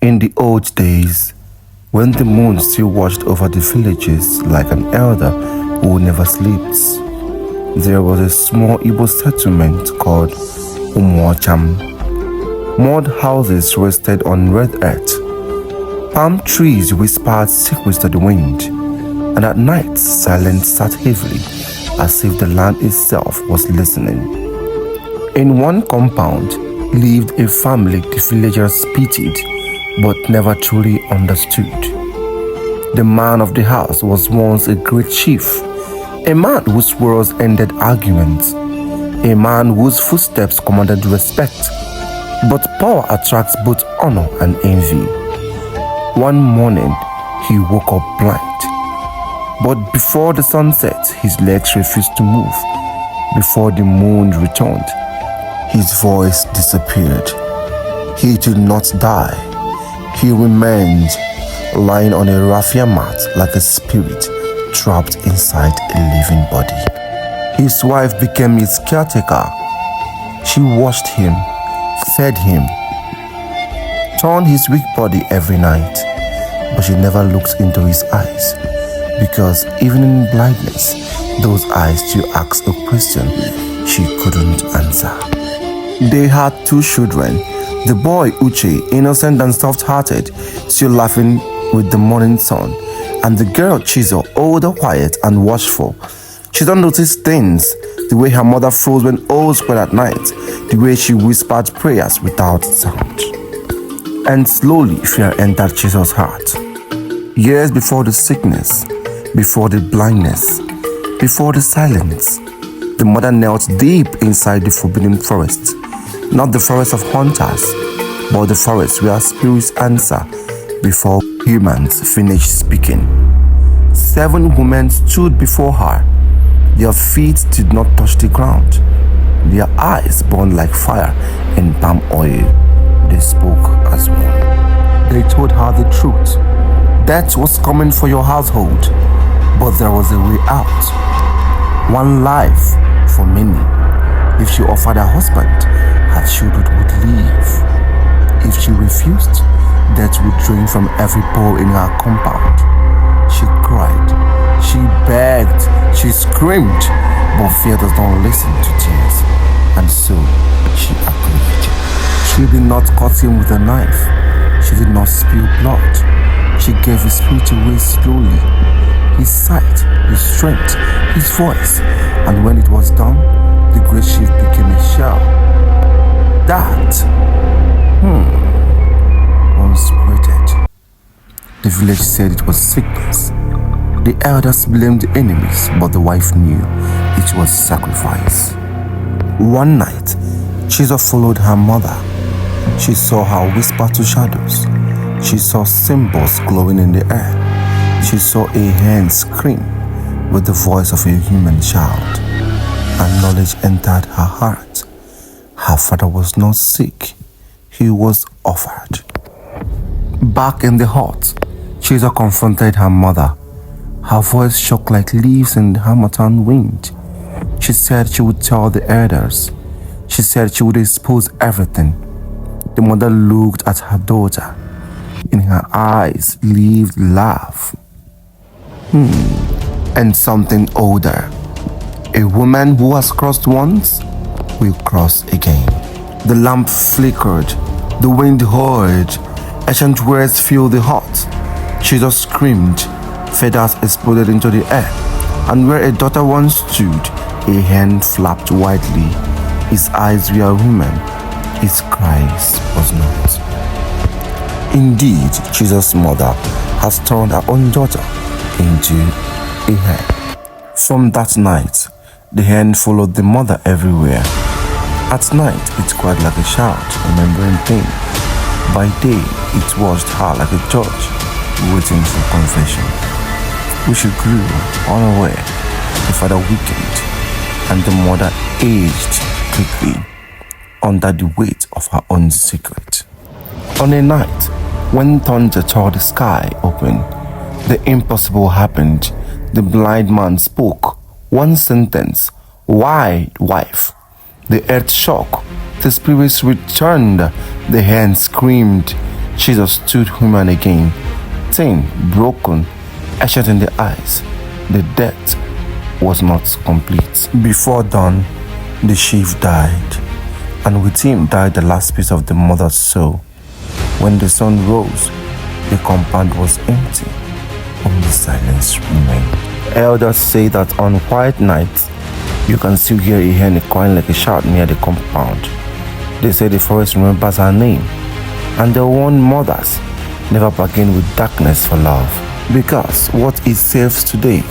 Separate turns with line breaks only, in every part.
In the old days, when the moon still watched over the villages like an elder who never sleeps, there was a small Igbo settlement called Umuocham. Mud houses rested on red earth. Palm trees whispered secrets to the wind, and at night silence sat heavily as if the land itself was listening. In one compound lived a family the villagers pitied but never truly understood. The man of the house was once a great chief, a man whose words ended arguments, a man whose footsteps commanded respect, but power attracts both honor and envy. One morning, he woke up blind, but before the sun set, his legs refused to move. Before the moon returned, his voice disappeared. He did not die. He remained lying on a raffia mat like a spirit trapped inside a living body. His wife became his caretaker. She washed him, fed him, turned his weak body every night, but she never looked into his eyes, because even in blindness, those eyes still asked a question she couldn't answer. They had 2 children. The boy Uche, innocent and soft-hearted, still laughing with the morning sun, and the girl Chizo, older, quiet and watchful. Chizo noticed things, the way her mother froze when all spread at night, the way she whispered prayers without sound. And slowly fear entered Chizo's heart. Years before the sickness, before the blindness, before the silence, the mother knelt deep inside the forbidden forest. Not the forest of hunters, but the forest where spirits answer before humans finish speaking. 7 women stood before her. Their feet did not touch the ground. Their eyes burned like fire in palm oil. They spoke as one. They told her the truth. Death was coming for your household, but there was a way out. One life for many. If she offered her husband, her children would leave. If she refused, death would drain from every pore in her compound. She cried, she begged, she screamed, but fear does not listen to tears, and so she agreed. She did not cut him with a knife. She did not spill blood. She gave his spirit away slowly, his sight, his strength, his voice, and when it was done, the great chief became a shell. That once waited. The village said it was sickness. The elders blamed the enemies, but the wife knew it was sacrifice. One night, Chizo followed her mother. She saw her whisper to shadows. She saw symbols glowing in the air. She saw a hand scream with the voice of a human child. And knowledge entered her heart. Her father was not sick. He was offered. Back in the hut, Chizo confronted her mother. Her voice shook like leaves in the harmattan wind. She said she would tell the elders. She said she would expose everything. The mother looked at her daughter. In her eyes lived love. And something older. A woman who has crossed once will cross again. The lamp flickered. The wind howled. Ancient words filled the hut. Chizo screamed. Feathers exploded into the air. And where a daughter once stood, a hand flapped widely. His eyes were human. His cries was not. Indeed, Chizo's mother has turned her own daughter into a hen. From that night, the hen followed the mother everywhere. At night, it cried like a child, remembering pain. By day, it watched her like a judge, waiting for confession. When she grew unaware, the father weakened, and the mother aged quickly under the weight of her own secret. On a night, when thunder tore the sky open, the impossible happened. The blind man spoke one sentence, "Why, wife?" The earth shook. The spirits returned. The hen screamed. Jesus stood human again, thin, broken, ashen in the eyes. The death was not complete. Before dawn, the chief died, and with him died the last piece of the mother's soul. When the sun rose, the compound was empty. Only silence remained. Elders say that on quiet nights, you can still hear a hen crying like a shout near the compound. They say the forest remembers her name, and they warn mothers never bargain with darkness for love, because what it saves today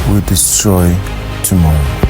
will destroy tomorrow.